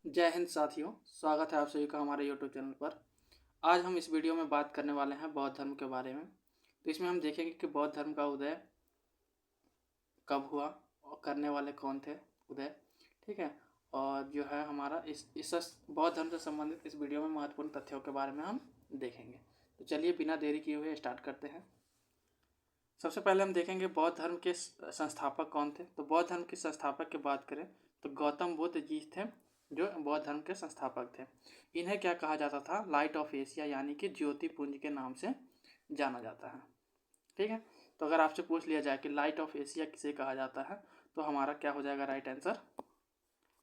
जय हिंद साथियों, स्वागत है आप सभी का हमारे यूट्यूब चैनल पर। आज हम इस वीडियो में बात करने वाले हैं बौद्ध धर्म के बारे में। तो इसमें हम देखेंगे कि बौद्ध धर्म का उदय कब हुआ और करने वाले कौन थे उदय, ठीक है। और जो है हमारा इस बौद्ध धर्म से संबंधित इस वीडियो में महत्वपूर्ण तथ्यों के बारे में हम देखेंगे। तो चलिए बिना देरी किए हुए स्टार्ट करते हैं। सबसे पहले हम देखेंगे बौद्ध धर्म के संस्थापक कौन थे। तो बौद्ध धर्म के संस्थापक की बात करें तो गौतम बुद्ध जी थे, जो बौद्ध धर्म के संस्थापक थे। इन्हें क्या कहा जाता था? लाइट ऑफ एशिया यानी कि ज्योति पुंज के नाम से जाना जाता है, ठीक है। तो अगर आपसे पूछ लिया जाए कि लाइट ऑफ एशिया किसे कहा जाता है, तो हमारा क्या हो जाएगा राइट आंसर?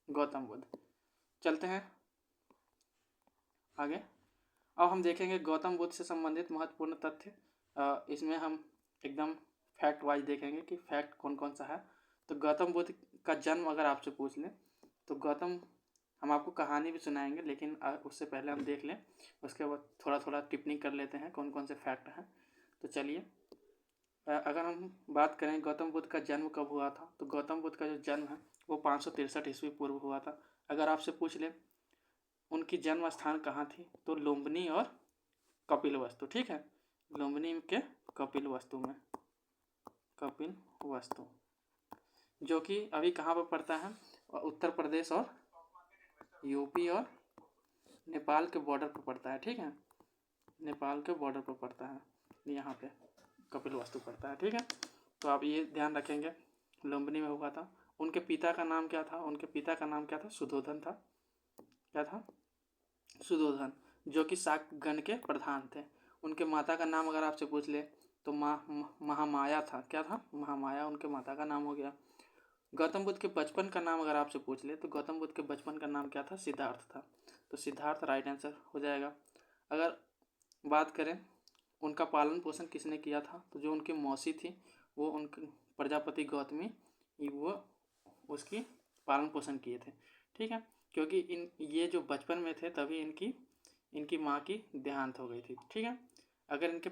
गौतम बुद्ध। चलते हैं आगे। अब हम देखेंगे गौतम बुद्ध से संबंधित महत्वपूर्ण तथ्य। इसमें हम एकदम फैक्ट वाइज देखेंगे कि फैक्ट कौन कौन सा है। तो गौतम बुद्ध का जन्म अगर आपसे पूछ लें तो हम आपको कहानी भी सुनाएंगे, लेकिन उससे पहले हम देख लें, उसके बाद थोड़ा थोड़ा टिप्पणी कर लेते हैं कौन कौन से फैक्ट हैं। तो चलिए, अगर हम बात करें गौतम बुद्ध का जन्म कब हुआ था, तो गौतम बुद्ध का जो जन्म है वो 563 ईस्वी पूर्व हुआ था। अगर आपसे पूछ ले उनकी जन्म स्थान कहाँ थी, तो लुम्बिनी और कपिलवस्तु, ठीक है। लुम्बिनी के कपिलवस्तु में, कपिलवस्तु जो कि अभी कहाँ पर पड़ता है? उत्तर प्रदेश और यूपी और नेपाल के बॉर्डर पर पड़ता है, ठीक है। नेपाल के बॉर्डर पर पड़ता है, यहाँ पे कपिलवस्तु पड़ता है, ठीक है। तो आप ये ध्यान रखेंगे, लुम्बिनी में हुआ था। उनके पिता का नाम क्या था? उनके पिता का नाम क्या था? सुधोधन था। क्या था? सुधोधन, जो कि शाक गण के प्रधान थे। उनके माता का नाम अगर आपसे पूछ ले तो महामाया था। क्या था? महामाया उनके माता का नाम हो गया। गौतम बुद्ध के बचपन का नाम अगर आपसे पूछ ले तो गौतम बुद्ध के बचपन का नाम क्या था? सिद्धार्थ था। तो सिद्धार्थ राइट आंसर हो जाएगा। अगर बात करें उनका पालन पोषण किसने किया था, तो जो उनकी मौसी थी वो उनकी प्रजापति गौतमी, वो उसकी पालन पोषण किए थे, ठीक है। क्योंकि ये जो बचपन में थे तभी इनकी माँ की देहांत हो गई थी, ठीक है। अगर इनके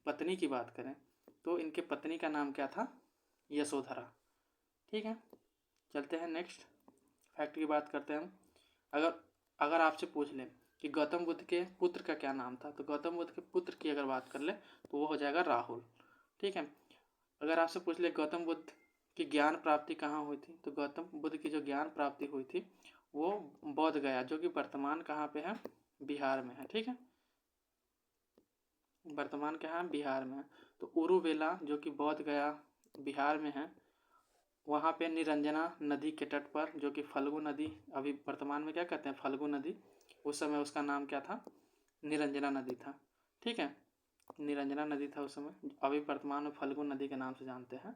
पत्नी की बात करें तो इनके पत्नी का नाम क्या था? यशोधरा, ठीक है। चलते हैं नेक्स्ट फैक्ट की बात करते हैं हम। अगर अगर आपसे पूछ लें कि गौतम बुद्ध के पुत्र का क्या नाम था, तो गौतम बुद्ध के पुत्र की अगर बात कर ले तो वो हो जाएगा राहुल, ठीक है। अगर आपसे पूछ ले गौतम बुद्ध की ज्ञान प्राप्ति कहाँ हुई थी, तो गौतम बुद्ध की जो ज्ञान प्राप्ति हुई थी वो बोध गया, जो कि वर्तमान कहाँ पे है? बिहार में है, ठीक है। वर्तमान क्या है? बिहार में है। तो उरुवेला जो कि बोध गया बिहार में है, वहाँ पे निरंजना नदी के तट पर, जो कि फल्गु नदी अभी वर्तमान में क्या कहते हैं? फल्गु नदी। उस समय उसका नाम क्या था? निरंजना नदी था, ठीक है। निरंजना नदी था उस समय, अभी वर्तमान में फल्गु नदी के नाम से जानते हैं।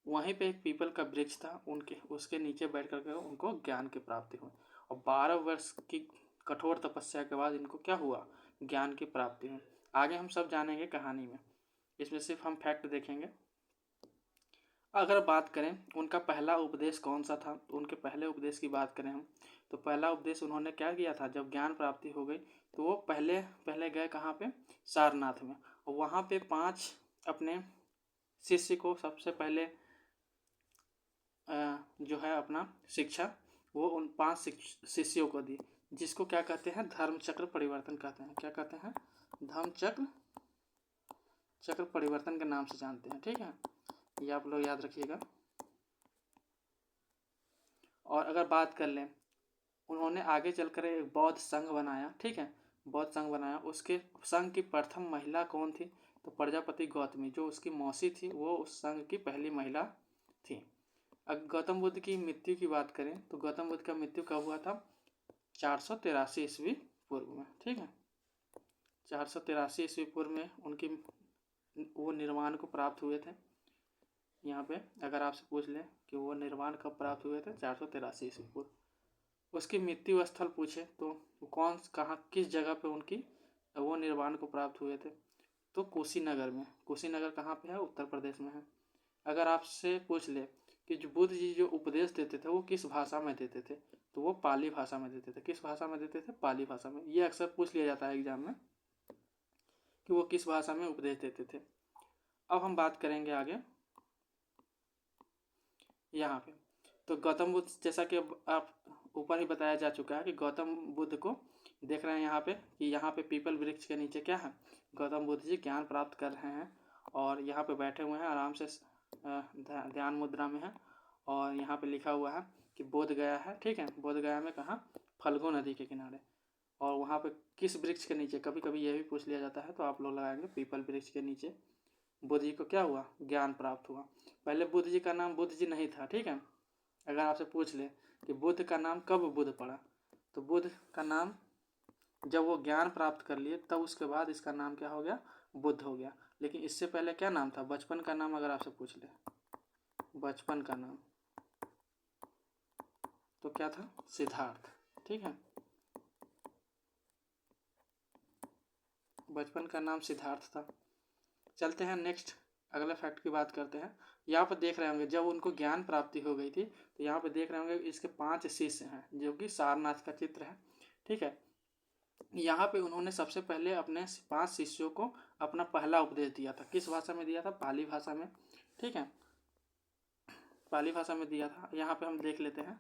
वहीं पे एक पीपल का वृक्ष था, उनके उसके नीचे बैठ करके उनको ज्ञान की प्राप्ति हुई। और 12 वर्ष की कठोर तपस्या के बाद इनको क्या हुआ? ज्ञान की प्राप्ति हुई। आगे हम सब जानेंगे कहानी में, इसमें सिर्फ हम फैक्ट देखेंगे। अगर बात करें उनका पहला उपदेश कौन सा था, तो उनके पहले उपदेश की बात करें हम, तो पहला उपदेश उन्होंने क्या किया था? जब ज्ञान प्राप्ति हो गई तो वो पहले पहले गए कहाँ पे? सारनाथ में। और वहाँ पे 5 अपने शिष्य को सबसे पहले जो है अपना शिक्षा वो उन 5 शिष्यों को दी, जिसको क्या कहते हैं? धर्म चक्र परिवर्तन कहते हैं। क्या कहते हैं? धर्म चक्र परिवर्तन के नाम से जानते हैं, ठीक है। ये आप लोग याद रखिएगा। और अगर बात कर लें, उन्होंने आगे चलकर एक बौद्ध संघ बनाया, ठीक है। बौद्ध संघ बनाया, उसके संघ की प्रथम महिला कौन थी? तो प्रजापति गौतमी, जो उसकी मौसी थी, वो उस संघ की पहली महिला थी। अगर गौतम बुद्ध की मृत्यु की बात करें तो गौतम बुद्ध का मृत्यु कब हुआ था? 483 ईस्वी पूर्व में, ठीक है। 483 ईस्वी पूर्व में वो निर्वाण को प्राप्त हुए थे। यहाँ पे अगर आपसे पूछ लें कि वो निर्वाण कब प्राप्त हुए थे? 483 ईस्वी पूर्व। उसकी मृत्यु स्थल पूछे तो कौन कहाँ किस जगह पे वो निर्वाण को प्राप्त हुए थे? तो कुशीनगर में। कुशीनगर कहाँ पे है? उत्तर प्रदेश में है। अगर आपसे पूछ ले कि जो बुद्ध जी जो उपदेश देते थे वो किस भाषा में देते थे, तो वो पाली भाषा में देते थे। किस भाषा में देते थे? पाली भाषा में। ये अक्सर पूछ लिया जाता है एग्जाम में कि वो किस भाषा में उपदेश देते थे। अब हम बात करेंगे आगे यहाँ पे। तो गौतम बुद्ध जैसा कि आप ऊपर ही बताया जा चुका है कि गौतम बुद्ध को देख रहे हैं यहाँ पे कि यहाँ पे पीपल वृक्ष के नीचे क्या है, गौतम बुद्ध जी ज्ञान प्राप्त कर रहे हैं और यहाँ पे बैठे हुए हैं आराम से ध्यान मुद्रा में है। और यहाँ पे लिखा हुआ है कि बोध गया है, ठीक है, बोध गया में कहाँ, फल्गु नदी के किनारे। और वहाँ पे किस वृक्ष के नीचे, कभी कभी ये भी पूछ लिया जाता है तो आप लोग लगाएंगे पीपल वृक्ष के नीचे बुद्ध जी को क्या हुआ, ज्ञान प्राप्त हुआ। पहले बुद्ध जी का नाम बुद्ध जी नहीं था, ठीक है। अगर आपसे पूछ ले कि बुद्ध का नाम कब बुद्ध पड़ा, तो बुद्ध का नाम जब वो ज्ञान प्राप्त कर लिए तब उसके बाद इसका नाम क्या हो गया, बुद्ध हो गया। लेकिन इससे पहले क्या नाम था, बचपन का नाम अगर आपसे पूछ ले, बचपन का नाम तो क्या था, सिद्धार्थ, ठीक है, बचपन का नाम सिद्धार्थ था। चलते हैं नेक्स्ट, अगले फैक्ट की बात करते हैं। यहाँ पर देख रहे होंगे जब उनको ज्ञान प्राप्ति हो गई थी तो यहाँ पर देख रहे होंगे इसके 5 शिष्य हैं जो कि सारनाथ का चित्र है, ठीक है। यहाँ पे उन्होंने सबसे पहले अपने 5 शिष्यों को अपना पहला उपदेश दिया था। किस भाषा में दिया था, पाली भाषा में, ठीक है, पाली भाषा में दिया था। यहाँ पे हम देख लेते हैं,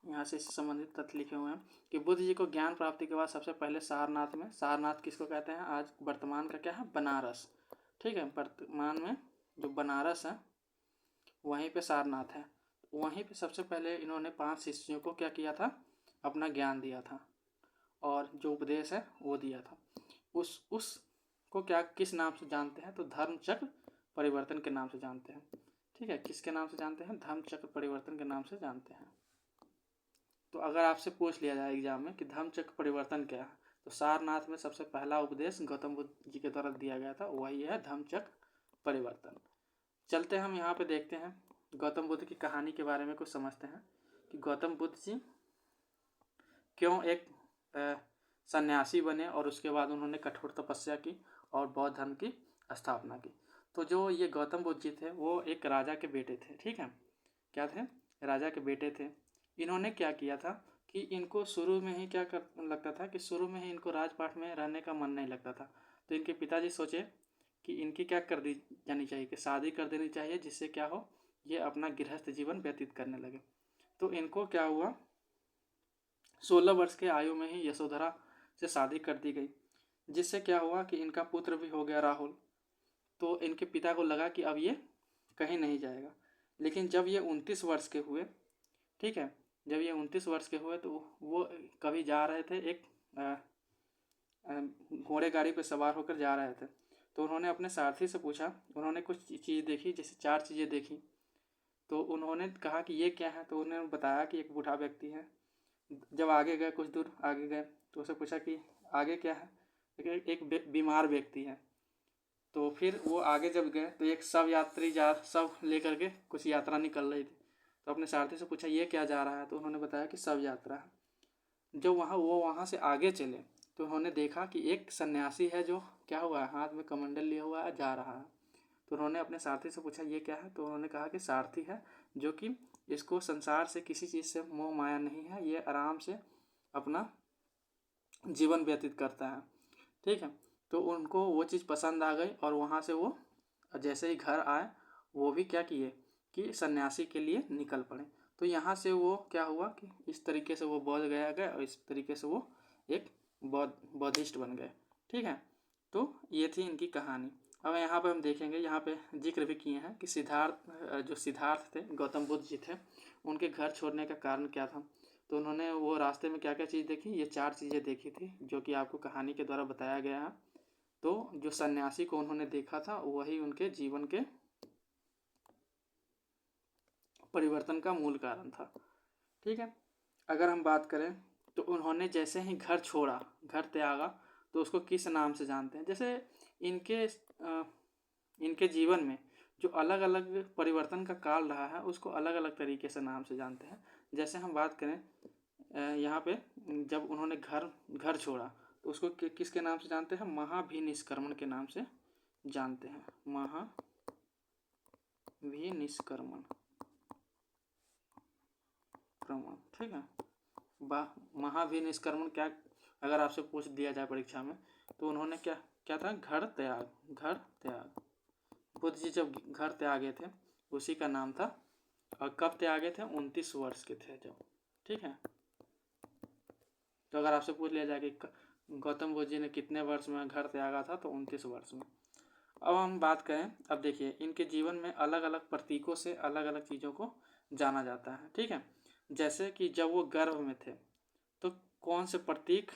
यहाँ से संबंधित तथ्य लिखे हुए हैं कि बुद्ध जी को ज्ञान प्राप्ति के बाद सबसे पहले सारनाथ में, सारनाथ किसको कहते हैं, आज वर्तमान का क्या है, बनारस, ठीक है, वर्तमान में जो बनारस है वहीं पे सारनाथ है, वहीं पे सबसे पहले इन्होंने 5 शिष्यों को क्या किया था, अपना ज्ञान दिया था और जो उपदेश है वो दिया था। उसको क्या किस नाम से जानते हैं, तो धर्मचक्र परिवर्तन के नाम से जानते हैं, ठीक है, किसके नाम से जानते हैं, धर्मचक्र परिवर्तन के नाम से जानते हैं। तो अगर आपसे पूछ लिया जाए एग्जाम में कि धर्मचक्र परिवर्तन क्या है, तो सारनाथ में सबसे पहला उपदेश गौतम बुद्ध जी के द्वारा दिया गया था, वही है धर्मचक्र परिवर्तन। चलते हम यहाँ पे देखते हैं गौतम बुद्ध की कहानी के बारे में कुछ समझते हैं कि गौतम बुद्ध जी क्यों एक सन्यासी बने और उसके बाद उन्होंने कठोर तपस्या की और बौद्ध धर्म की स्थापना की। तो जो ये गौतम बुद्ध जी थे वो एक राजा के बेटे थे, ठीक है, क्या थे, राजा के बेटे थे। इन्होंने क्या किया था कि इनको शुरू में ही क्या कर लगता था कि शुरू में ही इनको राजपाट में रहने का मन नहीं लगता था। तो इनके पिताजी सोचे कि इनकी क्या कर दी जानी चाहिए, कि शादी कर देनी चाहिए, जिससे क्या हो, ये अपना गृहस्थ जीवन व्यतीत करने लगे। तो इनको क्या हुआ, 16 वर्ष के आयु में ही यशोधरा से शादी कर दी गई, जिससे क्या हुआ कि इनका पुत्र भी हो गया राहुल। तो इनके पिता को लगा कि अब ये कहीं नहीं जाएगा। लेकिन जब ये 29 वर्ष के हुए, ठीक है, जब ये 29 वर्ष के हुए तो वो कभी जा रहे थे, एक घोड़े गाड़ी पर सवार होकर जा रहे थे। तो उन्होंने अपने सारथी से पूछा, उन्होंने कुछ चीज़ देखी, जैसे 4 चीज़ें देखी। तो उन्होंने कहा कि ये क्या है, तो उन्होंने बताया कि एक बूढ़ा व्यक्ति है। जब आगे गए, कुछ दूर आगे गए तो उससे पूछा कि आगे क्या है, एक बीमार व्यक्ति है। तो फिर वो आगे जब गए तो एक सब यात्री सब लेकर के कुछ यात्रा निकल रही थी। तो अपने सारथी से पूछा ये क्या जा रहा है, तो उन्होंने बताया कि सब यात्रा है। जब वहाँ से आगे चले तो उन्होंने देखा कि एक सन्यासी है जो क्या हुआ है, हाथ में कमंडल लिया हुआ है, जा रहा है। तो उन्होंने अपने सारथी से पूछा ये क्या है, तो उन्होंने कहा कि सारथी है जो कि इसको संसार से किसी चीज़ से मोह माया नहीं है, ये आराम से अपना जीवन व्यतीत करता है, ठीक है। तो उनको वो चीज़ पसंद आ गई और वहाँ से वो जैसे ही घर आए वो भी क्या किए कि सन्यासी के लिए निकल पड़े। तो यहाँ से वो क्या हुआ कि इस तरीके से वो बौद्ध गए और इस तरीके से वो एक बौद्धिस्ट बन गए, ठीक है। तो ये थी इनकी कहानी। अब यहाँ पे हम देखेंगे, यहाँ पे जिक्र भी किए हैं कि जो सिद्धार्थ थे, गौतम बुद्ध जी थे, उनके घर छोड़ने का कारण क्या था। तो उन्होंने वो रास्ते में क्या क्या चीज़ देखी, ये 4 चीज़ें देखी थी जो कि आपको कहानी के द्वारा बताया गया है। तो जो सन्यासी को उन्होंने देखा था वही उनके जीवन के परिवर्तन का मूल कारण था, ठीक है। अगर हम बात करें तो उन्होंने जैसे ही घर छोड़ा, घर त्यागा, तो उसको किस नाम से जानते हैं। जैसे इनके जीवन में जो अलग अलग परिवर्तन का काल रहा है उसको अलग अलग तरीके से नाम से जानते हैं। जैसे हम बात करें यहाँ पे जब उन्होंने घर छोड़ा तो उसको किसके नाम से जानते हैं, महाभिनिष्क्रमण के नाम से जानते हैं, महाभिनिष्क्रमण, ठीक है। महाभिनिष्क्रमण क्या, अगर आपसे पूछ दिया जाए परीक्षा में तो उन्होंने क्या था, घर त्याग। बुद्ध जी जब घर त्यागे थे उसी का नाम था। और कब त्यागे थे, 29 वर्ष के थे जब, ठीक है। तो अगर आपसे पूछ लिया जाए कि गौतम बुद्ध जी ने कितने वर्ष में घर त्यागा था, तो 29 वर्ष में। अब हम बात करें, अब देखिए इनके जीवन में अलग अलग प्रतीकों से अलग अलग चीज़ों को जाना जाता है, ठीक है। जैसे कि जब वो गर्भ में थे तो कौन से प्रतीक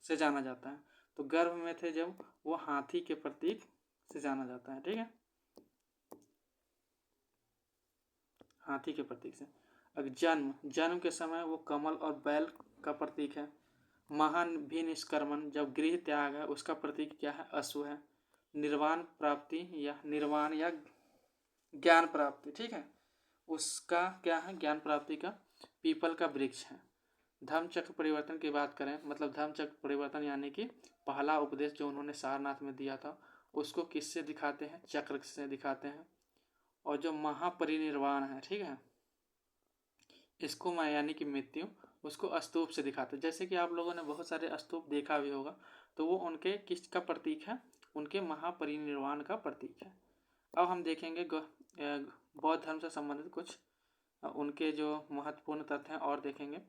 से जाना जाता है, तो गर्भ में थे जब, वो हाथी के प्रतीक से जाना जाता है, ठीक है, हाथी के प्रतीक से। अब जन्म के समय वो कमल और बैल का प्रतीक है। महान भी निष्कर्मण, जब गृह त्याग है, उसका प्रतीक क्या है, अश्व है। निर्वाण प्राप्ति या निर्वाण या ज्ञान प्राप्ति, ठीक है, उसका क्या है, ज्ञान प्राप्ति का पीपल का वृक्ष है। धर्म चक्र परिवर्तन की बात करें, मतलब धर्म चक्र परिवर्तन यानी कि पहला उपदेश जो उन्होंने सारनाथ में दिया था, उसको किससे दिखाते हैं, चक्र से दिखाते हैं। और जो महापरिनिर्वाण है, ठीक है, इसको यानी कि मृत्यु, उसको स्तूप से दिखाते हैं। जैसे कि आप लोगों ने बहुत सारे स्तूप देखा भी होगा, तो वो उनके किसका प्रतीक है, उनके महापरिनिर्वाण का प्रतीक है। अब हम देखेंगे बौद्ध धर्म से संबंधित कुछ उनके जो महत्वपूर्ण तथ्य हैं और देखेंगे।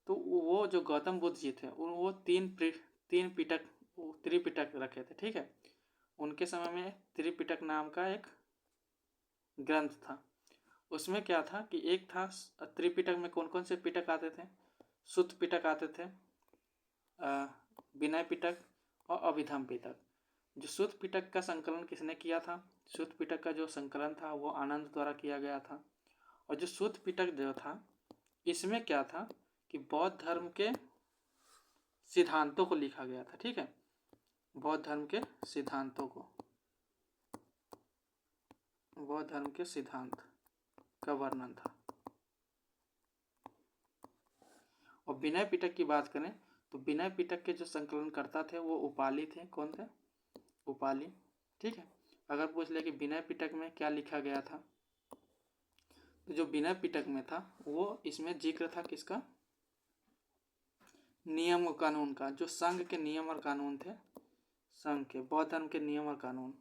तो वो जो गौतम बुद्ध जी थे, वो तीन त्रिपिटक रखे थे, ठीक है। उनके समय में त्रिपिटक नाम का एक ग्रंथ था। उसमें क्या था कि एक था, त्रिपिटक में कौन कौन से पिटक आते थे, सुत्त पिटक आते थे, विनय पिटक और अभिधम पिटक। जो सुत्त पिटक का संकलन किसने किया था, सुत्त पिटक का जो संकलन था वो आनंद द्वारा किया गया था। और जो सुत्त पिटक जो था, इसमें क्या था कि बौद्ध धर्म के सिद्धांतों को लिखा गया था, ठीक है, बौद्ध धर्म के सिद्धांतों को, बौद्ध धर्म के सिद्धांत का वर्णन था। और विनय पिटक की बात करें तो विनय पिटक के जो संकलन करता थे वो उपाली थे। कौन थे, उपाली, ठीक है। अगर पूछ ले कि विनय पिटक में क्या लिखा गया था, तो जो विनय पिटक में था वो इसमें जिक्र था किसका, नियम और कानून का, जो संघ के नियम और कानून थे, संघ के, बौद्ध धर्म के नियम और कानून,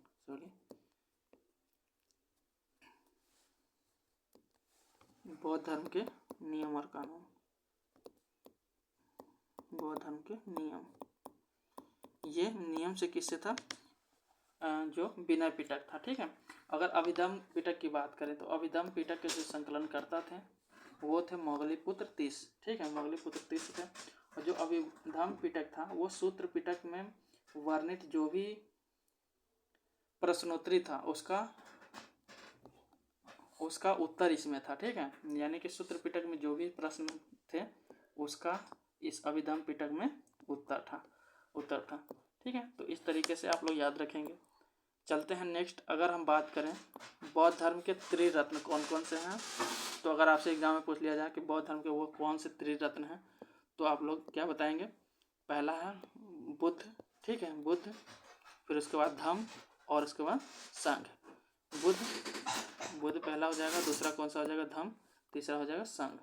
बौद्ध धर्म के नियम और कानून, बौद्ध धर्म के नियम, ये नियम से किससे था, जो विनय पिटक था, ठीक है। अगर अभिधम पिटक की बात करें तो अभिधम पिटक के जो संकलन करता थे वो थे मोगलीपुत्र तीस, ठीक है, मोगलीपुत्र तीस थे। और जो अभिधम पिटक था वो सूत्र पिटक में वर्णित जो भी प्रश्नोत्तरी था उसका उत्तर इसमें था, ठीक है। यानी कि सूत्र पिटक में जो भी प्रश्न थे उसका इस अभिधम पिटक में उत्तर था, ठीक है। तो इस तरीके से आप लोग याद रखेंगे। चलते हैं नेक्स्ट। अगर हम बात करें बौद्ध धर्म के त्रिरत्न कौन कौन से हैं, तो अगर आपसे एग्जाम में पूछ लिया जाए कि बौद्ध धर्म के वो कौन से त्रिरत्न हैं, तो आप लोग क्या बताएंगे, पहला है बुद्ध, ठीक है, बुद्ध, फिर उसके बाद धम्म और उसके बाद संघ। बुद्ध पहला हो जाएगा, दूसरा कौन सा हो जाएगा, धम्म, तीसरा हो जाएगा संघ,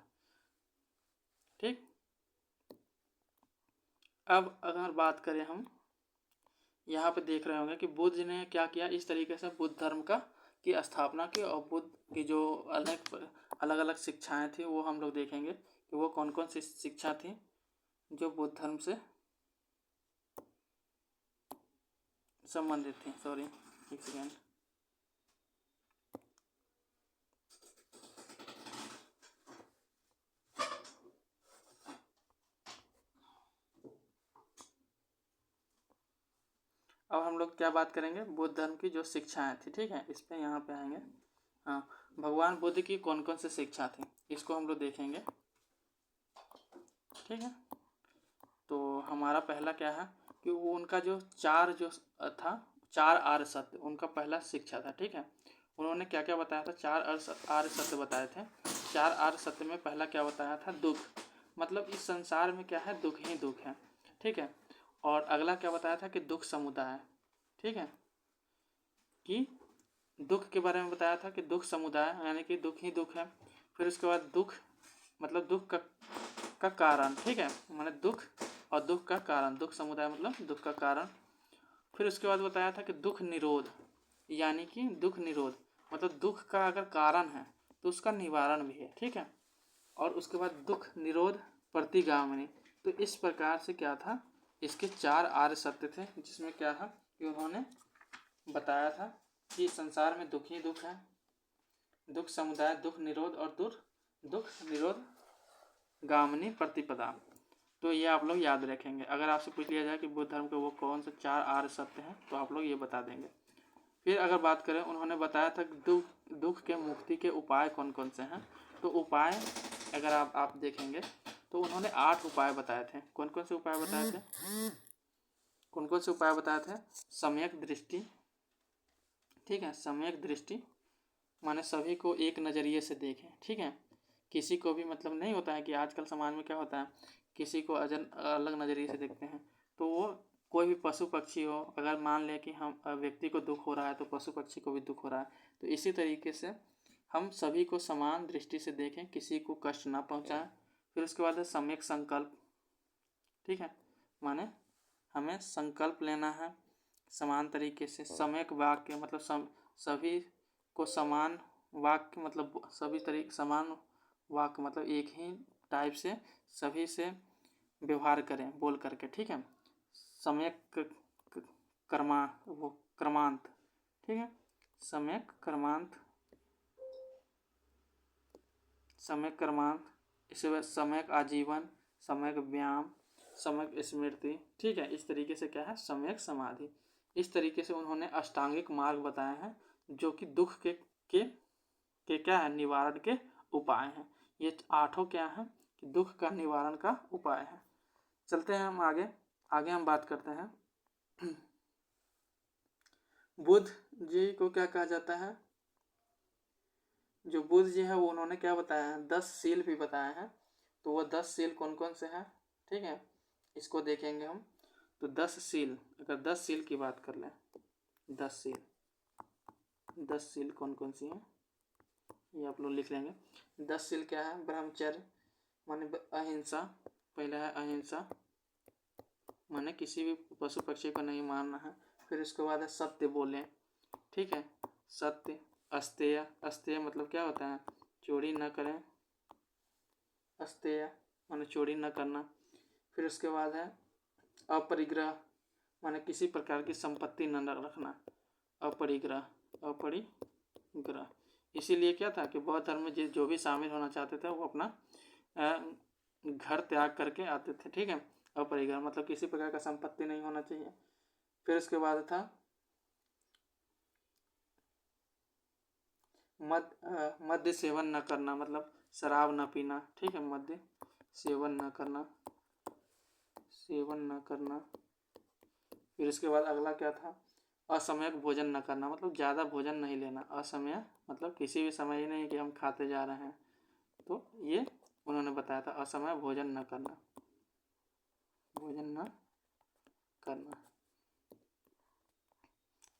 ठीक। अब अगर बात करें हम, यहाँ पे देख रहे होंगे कि बुद्ध ने क्या किया, इस तरीके से बुद्ध धर्म की स्थापना की। और बुद्ध की जो अलग अलग शिक्षाएं थी वो हम लोग देखेंगे कि वो कौन कौन सी शिक्षा थी जो बुद्ध धर्म से संबंधित थी। सॉरी, एक सेकेंड। अब हम लोग क्या बात करेंगे, बुद्ध धर्म की जो शिक्षाएं थी, ठीक है, इस पे यहाँ पे आएंगे। हाँ, भगवान बुद्ध की कौन कौन सी शिक्षा थी इसको हम लोग देखेंगे, ठीक है। तो हमारा पहला क्या है कि वो उनका जो चार आर्य सत्य उनका पहला शिक्षा था, ठीक है। उन्होंने क्या क्या बताया था, चार आर्य सत्य बताए थे। चार आर्य सत्य में पहला क्या बताया था, दुख, मतलब इस संसार में क्या है, दुख ही दुख है, ठीक है। और अगला क्या बताया था कि दुख समुदाय, ठीक है, कि दुख के बारे में बताया था कि दुख समुदाय यानी कि दुख ही दुख है। फिर उसके बाद दुख मतलब दुख का कारण, ठीक है, माने दुख और दुख का कारण, दुख समुदाय मतलब दुख का कारण। फिर उसके बाद बताया था कि दुख निरोध, यानी कि दुख निरोध मतलब दुख का अगर कारण है तो उसका निवारण भी है, ठीक है। और उसके बाद दुख निरोध प्रतिगामिनी, तो इस प्रकार से क्या था, इसके 4 आर्य सत्य थे, जिसमें क्या था कि उन्होंने बताया था कि संसार में दुख ही दुख है, दुख समुदाय, दुख निरोध और दुख निरोध गामिनी प्रतिपदा। तो ये आप लोग याद रखेंगे। अगर आपसे पूछ लिया जाए कि बुद्ध धर्म के वो कौन से 4 आर्य सत्य हैं तो आप लोग ये बता देंगे। फिर अगर बात करें, उन्होंने बताया था कि दुख के मुक्ति के उपाय कौन कौन से हैं। तो उपाय अगर आप देखेंगे तो उन्होंने 8 उपाय बताए थे। कौन कौन से उपाय बताए थे? कौन कौन से उपाय बताए थे? सम्यक दृष्टि, ठीक है, सम्यक दृष्टि माने सभी को एक नज़रिए से देखें, ठीक है, किसी को भी मतलब नहीं होता है कि आजकल समाज में क्या होता है, किसी को अलग नज़रिए से देखते हैं। तो वो कोई भी पशु पक्षी हो, अगर मान लें कि हम व्यक्ति को दुख हो रहा है तो पशु पक्षी को भी दुख हो रहा है, तो इसी तरीके से हम सभी को समान दृष्टि से देखें, किसी को कष्ट ना पहुँचाएं। फिर उसके बाद है सम्यक संकल्प, ठीक है, माने हमें संकल्प लेना है समान तरीके से। सम्यक वाक्य मतलब सभी को समान वाक्य मतलब सभी तरीके समान वाक्य मतलब एक ही टाइप से सभी से व्यवहार करें बोल करके, ठीक है। सम्यक क्रमांत, ठीक है, सम्यक क्रमांत, सम्यक क्रमांत, इसके बाद सम्यक आजीवन, सम्यक व्यायाम, सम्यक स्मृति, ठीक है। इस तरीके से क्या है, सम्यक समाधि। इस तरीके से उन्होंने अष्टांगिक मार्ग बताए हैं जो कि दुख के क्या है, निवारण के उपाय हैं। ये 8 क्या हैं कि दुख का निवारण का उपाय है। चलते हैं हम आगे हम बात करते हैं बुद्ध जी को क्या कहा जाता है। जो बुद्ध जी है वो उन्होंने क्या बताया है, 10 सील भी बताए हैं। तो वो 10 सील कौन कौन से हैं, ठीक है, इसको देखेंगे हम। तो 10 सील, अगर 10 सील की बात कर लें, 10 सील कौन कौन सी हैं ये आप लोग लिख लेंगे। 10 सील क्या है, ब्रह्मचर्य माने अहिंसा, पहला है अहिंसा माने किसी भी पशु पक्षी को नहीं मारना है। फिर उसके बाद है सत्य बोलें, ठीक है, सत्य। अस्तेय, अस्तेय मतलब क्या होता है, चोरी न करें, अस्तेय माने चोरी न करना। फिर उसके बाद है अपरिग्रह माने किसी प्रकार की संपत्ति न रखना, अपरिग्रह, अपरिग्रह। इसीलिए क्या था कि बौद्ध धर्म में जो भी शामिल होना चाहते थे वो अपना घर त्याग करके आते थे, ठीक है। अपरिग्रह मतलब किसी प्रकार का संपत्ति नहीं होना चाहिए। फिर उसके बाद था मद्य सेवन न करना मतलब शराब न पीना, ठीक है, मद्य सेवन न करना। फिर इसके बाद अगला क्या था, असमयक भोजन न करना मतलब ज़्यादा भोजन नहीं लेना। असमय मतलब किसी भी समय ही नहीं कि हम खाते जा रहे हैं, तो ये उन्होंने बताया था, असमय भोजन न करना,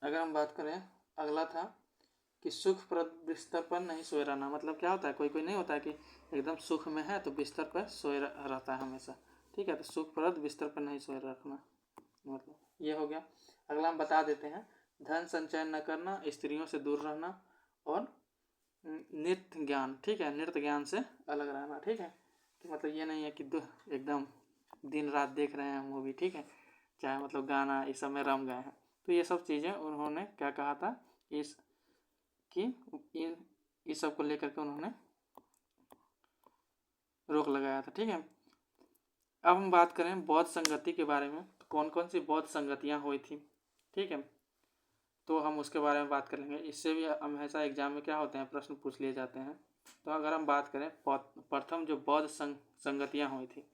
अगर हम बात करें, अगला था कि सुखप्रद बिस्तर पर नहीं सोए रहना। मतलब क्या होता है, कोई नहीं होता है कि एकदम सुख में है तो बिस्तर पर सोए रहता है हमेशा, ठीक है, तो सुखप्रद बिस्तर पर नहीं सोए रखना, मतलब ये हो गया। अगला हम बता देते हैं, धन संचय न करना, स्त्रियों से दूर रहना और नृत्य ज्ञान, ठीक है, नृत्य ज्ञान से अलग रहना, ठीक है। तो मतलब ये नहीं है कि एकदम दिन रात देख रहे हैं मूवी, ठीक है, चाहे मतलब गाना इस सब में रम गए हैं। तो ये सब चीज़ें उन्होंने क्या कहा था, इस सब को लेकर के उन्होंने रोक लगाया था, ठीक है। अब हम बात करें बौद्ध संगति के बारे में, तो कौन कौन सी बौद्ध संगतियाँ हुई थी, ठीक है, तो हम उसके बारे में बात कर लेंगे। इससे भी हमेशा एग्जाम में क्या होते हैं, प्रश्न पूछ लिए जाते हैं। तो अगर हम बात करें प्रथम जो बौद्ध संगतियाँ हुई थी,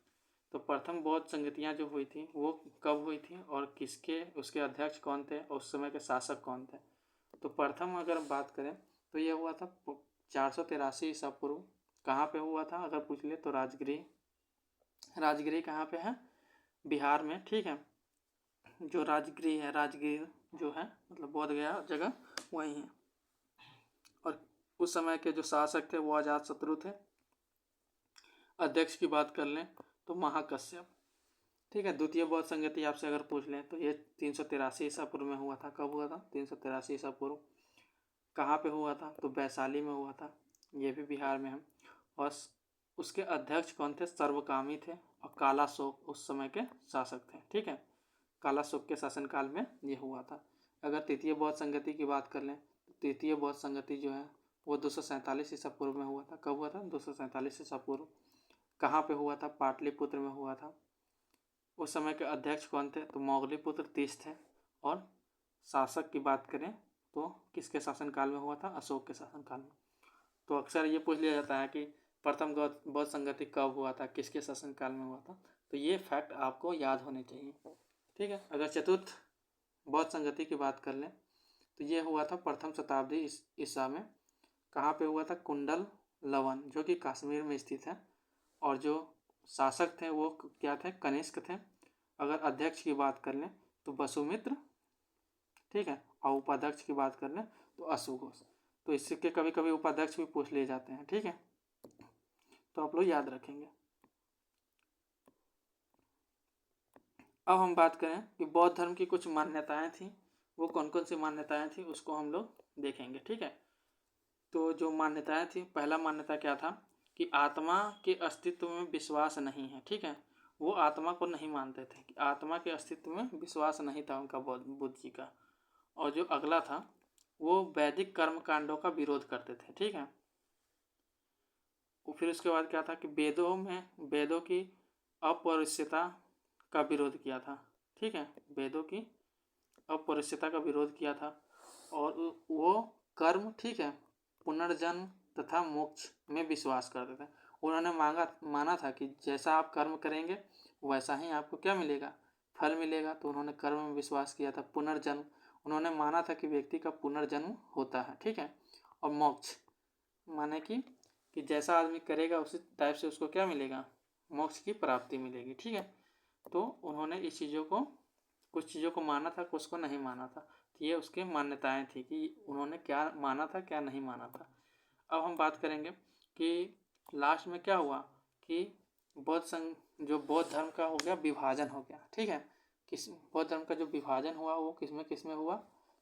तो प्रथम बौद्ध संगतियाँ जो हुई थी वो कब हुई थी और किसके उसके अध्यक्ष कौन थे और उस समय के शासक कौन थे। तो प्रथम अगर हम बात करें तो यह हुआ था 483 ईसा पूर्व। कहाँ पे हुआ था अगर पूछ ले तो राजगिरी कहाँ पे है, बिहार में, ठीक है। जो राजगिरी है, राजगिर जो है मतलब बोध गया जगह वहीं है। और उस समय के जो शासक थे वो अजातशत्रु थे। अध्यक्ष की बात कर लें तो महाकश्यप, ठीक है। द्वितीय बौद्ध संगति आपसे अगर पूछ लें तो ये 383 ईसा पूर्व में हुआ था। कब हुआ था, 383 ईसा पूर्व। कहाँ पे हुआ था, तो वैशाली में हुआ था, ये भी बिहार में है। और उसके अध्यक्ष कौन थे, सर्वकामी थे, और काला शोक उस समय के शासक थे। ठीक है, काला शोक के शासनकाल में ये हुआ था। अगर तृतीय बौद्ध संगति की बात कर लें तो तृतीय बौद्ध संगति जो है वो 247 ईसा पूर्व में हुआ था। कब हुआ था? 247 ईसा पूर्व। कहाँ पे हुआ था? पाटलिपुत्र में हुआ था। उस समय के अध्यक्ष कौन थे? तो मोगलीपुत्र तीस थे। और शासक की बात करें तो किसके शासनकाल में हुआ था? अशोक के शासनकाल में। तो अक्सर ये पूछ लिया जाता है कि प्रथम बौद्ध संगति कब हुआ था, किसके शासनकाल में हुआ था, तो ये फैक्ट आपको याद होने चाहिए। ठीक है, अगर चतुर्थ बौद्ध संगति की बात कर लें तो ये हुआ था प्रथम शताब्दी ईसा में। कहाँ पे हुआ था? कुंडल लवन, जो कि कश्मीर में स्थित है। और जो शासक थे वो क्या थे? कनिष्क थे। अगर अध्यक्ष की बात कर लें तो वसुमित्र। ठीक है, और उपाध्यक्ष की बात कर लें तो अशुघोष। तो इसके कभी कभी उपाध्यक्ष भी पूछ लिए जाते हैं। ठीक है, तो आप लोग याद रखेंगे। अब हम बात करें कि बौद्ध धर्म की कुछ मान्यताएं थी, वो कौन कौन सी मान्यताएं थी उसको हम लोग देखेंगे। ठीक है, तो जो मान्यताएं थी, पहला मान्यता क्या था कि आत्मा के अस्तित्व में विश्वास नहीं है। ठीक है, वो आत्मा को नहीं मानते थे, कि आत्मा के अस्तित्व में विश्वास नहीं था उनका, बुद्ध जी का। और जो अगला था वो वैदिक कर्म कांडों का विरोध करते थे। ठीक है, फिर उसके बाद क्या था कि वेदों की अपौरुषेयता का विरोध किया था। ठीक है, वेदों की अपौरुषेयता का विरोध किया था। और वो कर्म, ठीक है, पुनर्जन्म तथा मोक्ष में विश्वास करते थे। उन्होंने माना था कि जैसा आप कर्म करेंगे वैसा ही आपको क्या मिलेगा? फल मिलेगा। तो उन्होंने कर्म में विश्वास किया था। पुनर्जन्म, उन्होंने माना था कि व्यक्ति का पुनर्जन्म होता है। ठीक है, और मोक्ष माने कि जैसा आदमी करेगा उसी टाइप से उसको क्या मिलेगा? मोक्ष की प्राप्ति मिलेगी। ठीक है, तो उन्होंने इस चीज़ों को, कुछ चीज़ों को माना था, कुछ को नहीं माना था। तो ये उसकी मान्यताएं थी कि उन्होंने क्या माना था, क्या नहीं माना था। अब हम बात करेंगे कि लास्ट में क्या हुआ कि जो बौद्ध धर्म का हो गया विभाजन हो गया। ठीक है, किस बौद्ध धर्म का जो विभाजन हुआ वो किस में हुआ?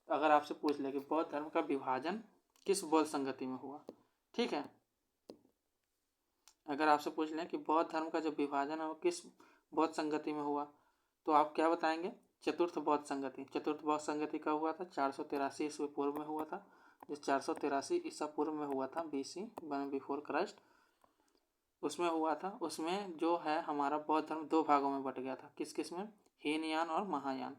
तो अगर आपसे पूछ ले कि बौद्ध धर्म का विभाजन किस बौद्ध संगति में हुआ, ठीक है, अगर आपसे पूछ लें कि बौद्ध धर्म का जो विभाजन है वो किस बौद्ध संगति में हुआ, तो आप क्या बताएंगे? चतुर्थ बौद्ध संगति। चतुर्थ बौद्ध संगति कब हुआ था? 483 ईस्वी पूर्व में हुआ था। जो 483 ईसा पूर्व में हुआ था, BC बिफोर क्राइस्ट, उसमें हुआ था। उसमें जो है हमारा बौद्ध धर्म दो भागों में बट गया था। किस किस में? हीनयान और महायान।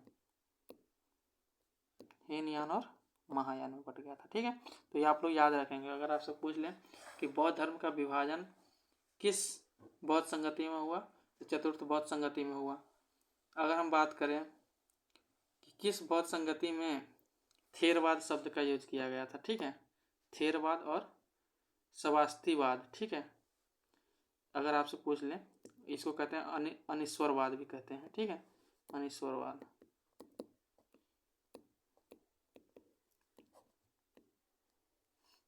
हीनयान और महायान में बट गया था। ठीक है, तो ये आप लोग याद रखेंगे। अगर आपसे पूछ लें कि बौद्ध धर्म का विभाजन किस बौद्ध संगति में हुआ, तो चतुर्थ बौद्ध संगति में हुआ। अगर हम बात करें कि किस बौद्ध संगति में थेरवाद शब्द का यूज किया गया था, ठीक है, थेरवाद और सवास्तिवाद। ठीक है, अगर आपसे पूछ लें, इसको कहते हैं अनिश्वरवाद भी कहते हैं। ठीक है, अनिश्वरवाद।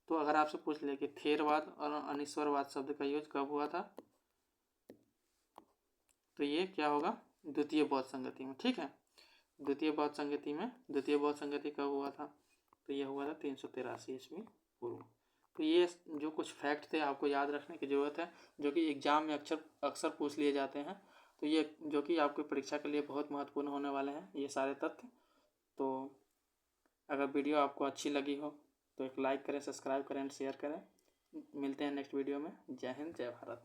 तो अगर आपसे पूछ ले कि थेरवाद और अनिश्वरवाद शब्द का यूज कब हुआ था, तो ये क्या होगा? द्वितीय बौद्ध संगति में। ठीक है, द्वितीय बौद्ध संगति कब हुआ था? तो ये हुआ था 383 ईस्वी पूर्व। तो ये जो कुछ फैक्ट थे आपको याद रखने की ज़रूरत है, जो कि एग्जाम में अक्सर पूछ लिए जाते हैं। तो ये जो कि आपकी परीक्षा के लिए बहुत महत्वपूर्ण होने वाले हैं, ये सारे तथ्य। तो अगर वीडियो आपको अच्छी लगी हो तो एक लाइक करें, सब्सक्राइब करें, शेयर करें। मिलते हैं नेक्स्ट वीडियो में। जय हिंद, जय भारत।